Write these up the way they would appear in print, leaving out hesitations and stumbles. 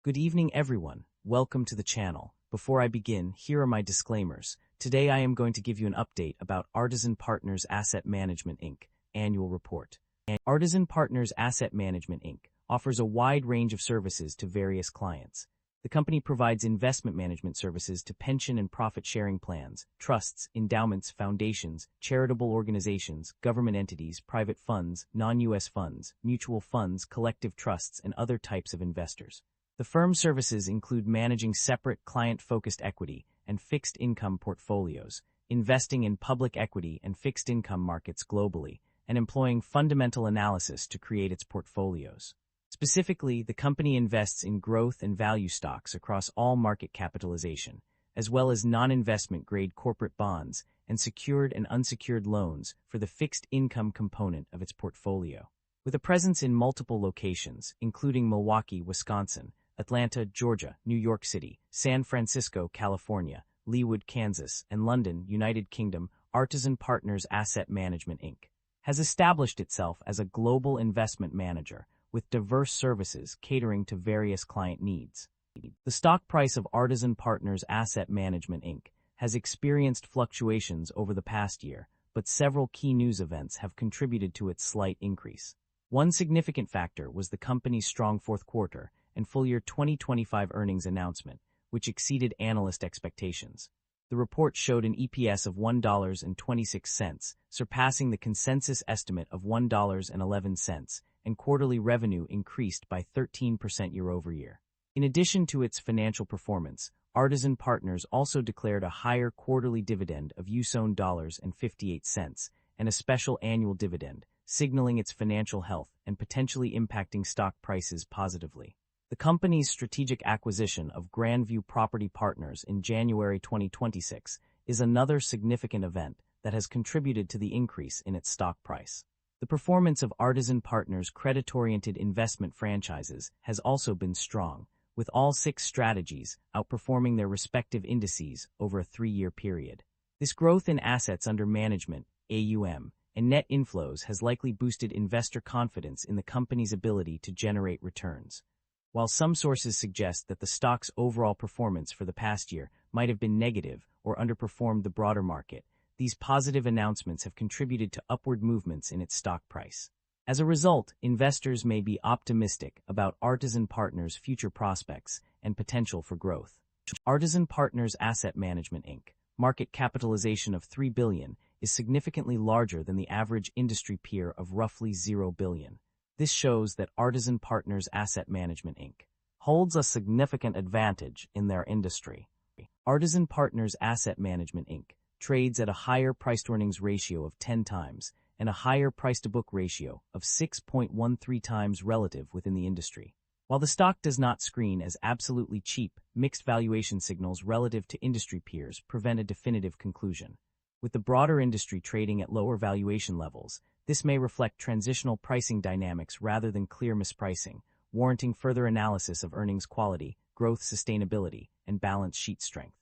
Good evening, everyone. Welcome to the channel. Before I begin, here are my disclaimers. Today I am going to give you an update about Artisan Partners Asset Management Inc. Annual Report. Artisan Partners Asset Management Inc. offers a wide range of services to various clients. The company provides investment management services to pension and profit-sharing plans, trusts, endowments, foundations, charitable organizations, government entities, private funds, non-U.S. funds, mutual funds, collective trusts, and other types of investors. The firm's services include managing separate client-focused equity and fixed income portfolios, investing in public equity and fixed income markets globally, and employing fundamental analysis to create its portfolios. Specifically, the company invests in growth and value stocks across all market capitalization, as well as non-investment grade corporate bonds and secured and unsecured loans for the fixed income component of its portfolio. With a presence in multiple locations, including Milwaukee, Wisconsin, Atlanta, Georgia, New York City, San Francisco, California, Leawood, Kansas, and London, United Kingdom, Artisan Partners Asset Management Inc. has established itself as a global investment manager with diverse services catering to various client needs. The stock price of Artisan Partners Asset Management Inc. has experienced fluctuations over the past year, but several key news events have contributed to its slight increase. One significant factor was the company's strong fourth quarter and full-year 2025 earnings announcement, which exceeded analyst expectations. The report showed an EPS of $1.26, surpassing the consensus estimate of $1.11, and quarterly revenue increased by 13% year-over-year. In addition to its financial performance, Artisan Partners also declared a higher quarterly dividend of $0.58 and a special annual dividend, signaling its financial health and potentially impacting stock prices positively. The company's strategic acquisition of Grandview Property Partners in January 2026 is another significant event that has contributed to the increase in its stock price. The performance of Artisan Partners' credit-oriented investment franchises has also been strong, with all 6 strategies outperforming their respective indices over a 3-year period. This growth in assets under management, AUM, and net inflows has likely boosted investor confidence in the company's ability to generate returns. While some sources suggest that the stock's overall performance for the past year might have been negative or underperformed the broader market, these positive announcements have contributed to upward movements in its stock price. As a result, investors may be optimistic about Artisan Partners' future prospects and potential for growth. Artisan Partners Asset Management Inc. market capitalization of $3 billion is significantly larger than the average industry peer of roughly $0 billion. This shows that Artisan Partners Asset Management Inc. holds a significant advantage in their industry. Artisan Partners Asset Management Inc. trades at a higher price-to-earnings ratio of 10 times and a higher price-to-book ratio of 6.13 times relative within the industry. While the stock does not screen as absolutely cheap, mixed valuation signals relative to industry peers prevent a definitive conclusion. With the broader industry trading at lower valuation levels, this may reflect transitional pricing dynamics rather than clear mispricing, warranting further analysis of earnings quality, growth sustainability, and balance sheet strength.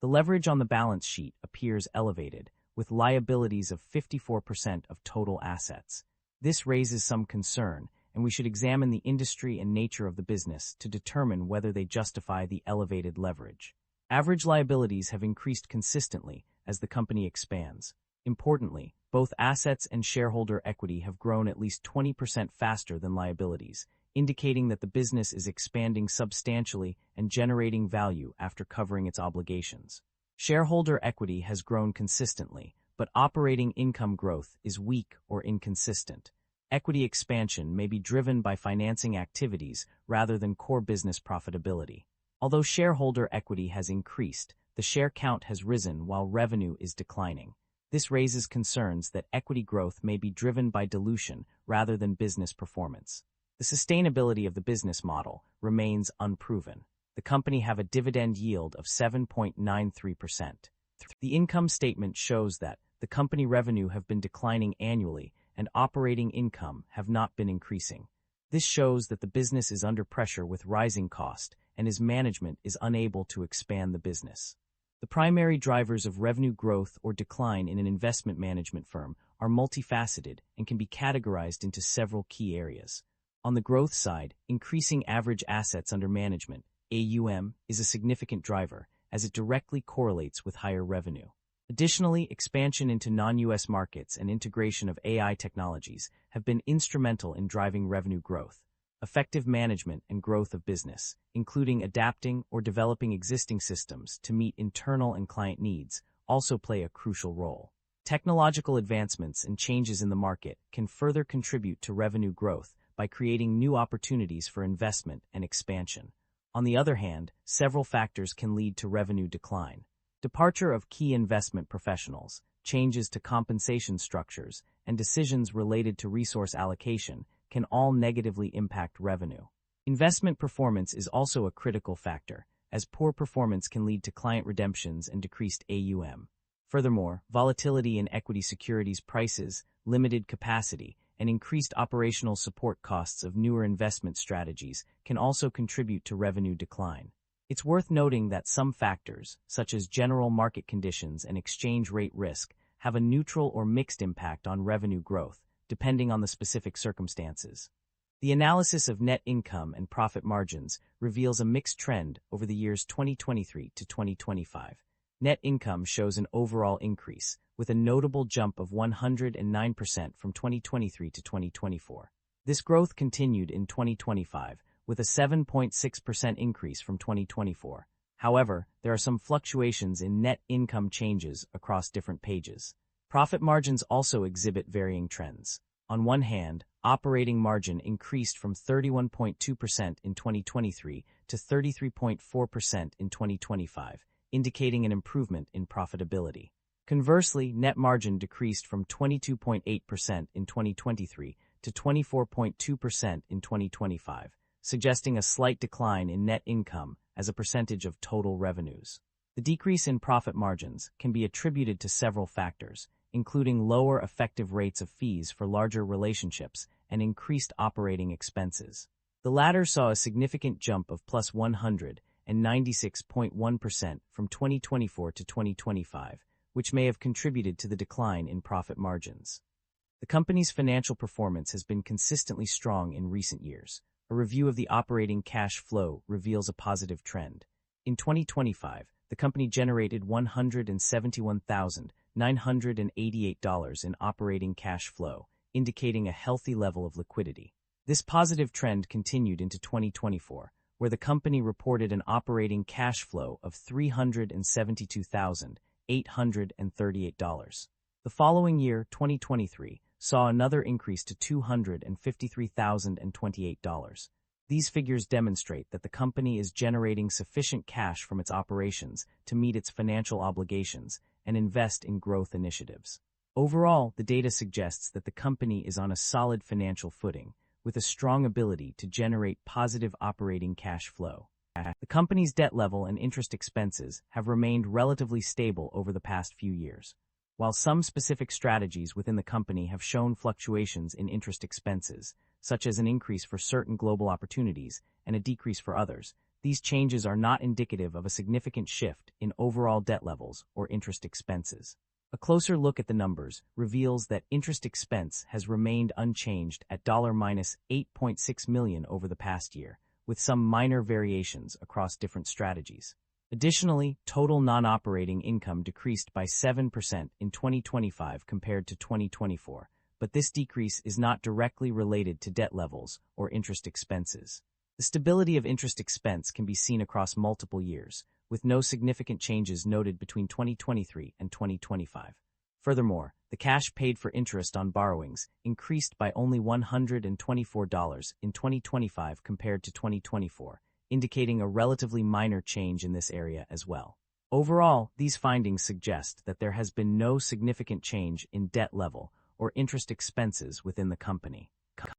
The leverage on the balance sheet appears elevated, with liabilities of 54% of total assets. This raises some concern, and we should examine the industry and nature of the business to determine whether they justify the elevated leverage. Average liabilities have increased consistently as the company expands. Importantly, both assets and shareholder equity have grown at least 20% faster than liabilities, indicating that the business is expanding substantially and generating value after covering its obligations. Shareholder equity has grown consistently, but operating income growth is weak or inconsistent. Equity expansion may be driven by financing activities rather than core business profitability. Although shareholder equity has increased, the share count has risen while revenue is declining. This raises concerns that equity growth may be driven by dilution rather than business performance. The sustainability of the business model remains unproven. The company have a dividend yield of 7.93%. The income statement shows that the company revenue have been declining annually and operating income have not been increasing. This shows that the business is under pressure with rising cost and its management is unable to expand the business. The primary drivers of revenue growth or decline in an investment management firm are multifaceted and can be categorized into several key areas. On the growth side, increasing average assets under management AUM, is a significant driver, as it directly correlates with higher revenue. Additionally, expansion into non-US markets and integration of AI technologies have been instrumental in driving revenue growth. Effective management and growth of business, including adapting or developing existing systems to meet internal and client needs, also play a crucial role. Technological advancements and changes in the market can further contribute to revenue growth by creating new opportunities for investment and expansion. On the other hand, several factors can lead to revenue decline. Departure of key investment professionals, changes to compensation structures, and decisions related to resource allocation can all negatively impact revenue. Investment performance is also a critical factor, as poor performance can lead to client redemptions and decreased AUM. Furthermore, volatility in equity securities prices, limited capacity, and increased operational support costs of newer investment strategies can also contribute to revenue decline. It's worth noting that some factors, such as general market conditions and exchange rate risk, have a neutral or mixed impact on revenue growth, depending on the specific circumstances. The analysis of net income and profit margins reveals a mixed trend over the years 2023 to 2025. Net income shows an overall increase, with a notable jump of 109% from 2023 to 2024. This growth continued in 2025, with a 7.6% increase from 2024. However, there are some fluctuations in net income changes across different pages. Profit margins also exhibit varying trends. On one hand, operating margin increased from 31.2% in 2023 to 33.4% in 2025, indicating an improvement in profitability. Conversely, net margin decreased from 22.8% in 2023 to 24.2% in 2025, suggesting a slight decline in net income as a percentage of total revenues. The decrease in profit margins can be attributed to several factors, including lower effective rates of fees for larger relationships and increased operating expenses. The latter saw a significant jump of plus 196.1% from 2024 to 2025, which may have contributed to the decline in profit margins. The company's financial performance has been consistently strong in recent years. A review of the operating cash flow reveals a positive trend. In 2025, the company generated $171,988 in operating cash flow, indicating a healthy level of liquidity. This positive trend continued into 2024, where the company reported an operating cash flow of $372,838. The following year, 2023, saw another increase to $253,028. These figures demonstrate that the company is generating sufficient cash from its operations to meet its financial obligations and invest in growth initiatives. Overall, the data suggests that the company is on a solid financial footing, with a strong ability to generate positive operating cash flow. The company's debt level and interest expenses have remained relatively stable over the past few years. While some specific strategies within the company have shown fluctuations in interest expenses, such as an increase for certain global opportunities and a decrease for others, these changes are not indicative of a significant shift in overall debt levels or interest expenses. A closer look at the numbers reveals that interest expense has remained unchanged at $-8.6 million over the past year, with some minor variations across different strategies. Additionally, total non-operating income decreased by 7% in 2025 compared to 2024, but this decrease is not directly related to debt levels or interest expenses. The stability of interest expense can be seen across multiple years, with no significant changes noted between 2023 and 2025. Furthermore, the cash paid for interest on borrowings increased by only $124 in 2025 compared to 2024, indicating a relatively minor change in this area as well. Overall, these findings suggest that there has been no significant change in debt level or interest expenses within the company.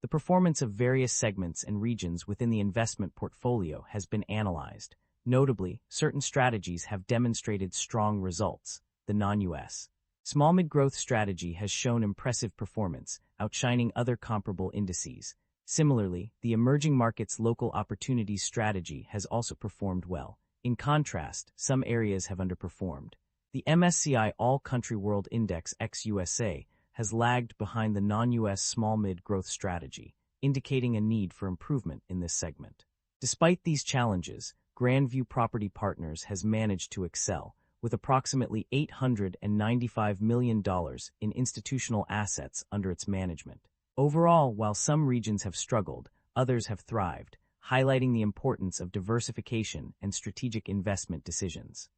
The performance of various segments and regions within the investment portfolio has been analyzed. Notably, certain strategies have demonstrated strong results. The non-US small mid-growth strategy has shown impressive performance, outshining other comparable indices. Similarly, the emerging markets local opportunities strategy has also performed well. In contrast, some areas have underperformed. The MSCI All-Country World Index ex-USA has lagged behind the non-US small mid-growth strategy, indicating a need for improvement in this segment. Despite these challenges, Grandview Property Partners has managed to excel, with approximately $895 million in institutional assets under its management. Overall, while some regions have struggled, others have thrived, highlighting the importance of diversification and strategic investment decisions.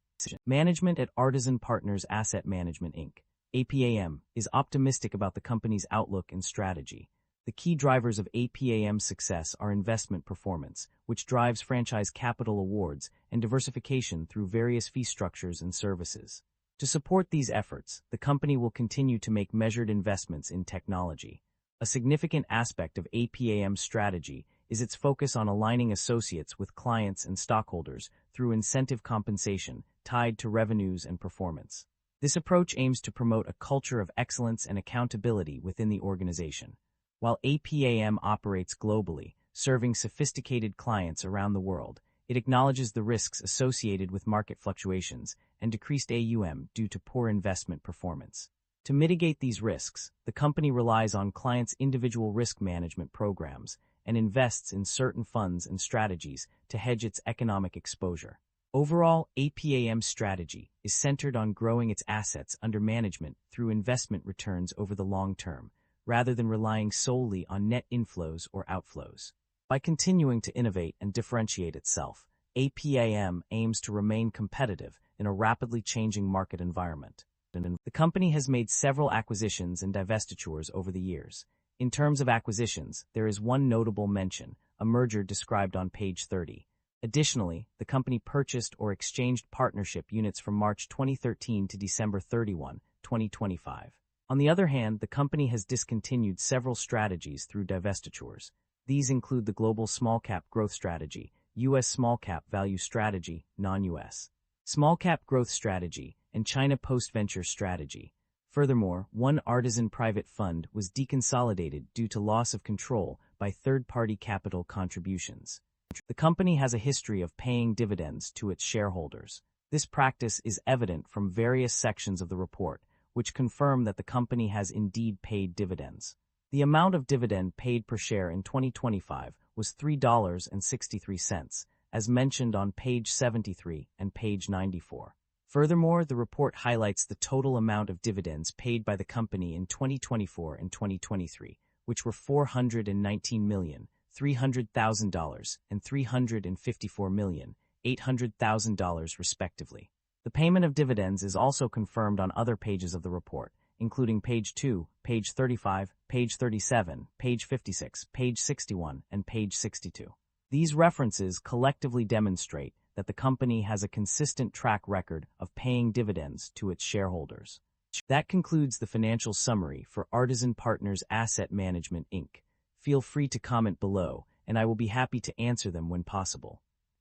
Management at Artisan Partners Asset Management Inc. (APAM) is optimistic about the company's outlook and strategy. The key drivers of APAM's success are investment performance, which drives franchise capital awards, and diversification through various fee structures and services. To support these efforts, the company will continue to make measured investments in technology. A significant aspect of APAM's strategy is its focus on aligning associates with clients and stockholders through incentive compensation tied to revenues and performance. This approach aims to promote a culture of excellence and accountability within the organization. While APAM operates globally, serving sophisticated clients around the world, it acknowledges the risks associated with market fluctuations and decreased AUM due to poor investment performance. To mitigate these risks, the company relies on clients' individual risk management programs and invests in certain funds and strategies to hedge its economic exposure. Overall, APAM's strategy is centered on growing its assets under management through investment returns over the long term, rather than relying solely on net inflows or outflows. By continuing to innovate and differentiate itself, APAM aims to remain competitive in a rapidly changing market environment. The company has made several acquisitions and divestitures over the years. In terms of acquisitions, there is one notable mention, a merger described on page 30. Additionally, the company purchased or exchanged partnership units from March 2013 to December 31, 2025. On the other hand, the company has discontinued several strategies through divestitures. These include the Global Small Cap Growth Strategy, U.S. Small Cap Value Strategy, non-U.S. Small Cap Growth Strategy, and China Post-Venture Strategy. Furthermore, one Artisan private fund was deconsolidated due to loss of control by third-party capital contributions. The company has a history of paying dividends to its shareholders. This practice is evident from various sections of the report, which confirm that the company has indeed paid dividends. The amount of dividend paid per share in 2025 was $3.63, as mentioned on page 73 and page 94. Furthermore, the report highlights the total amount of dividends paid by the company in 2024 and 2023, which were $419,300,000 and $354,800,000 respectively. The payment of dividends is also confirmed on other pages of the report, including page 2, page 35, page 37, page 56, page 61, and page 62. These references collectively demonstrate that the company has a consistent track record of paying dividends to its shareholders. That concludes the financial summary for Artisan Partners Asset Management Inc. Feel free to comment below, and I will be happy to answer them when possible.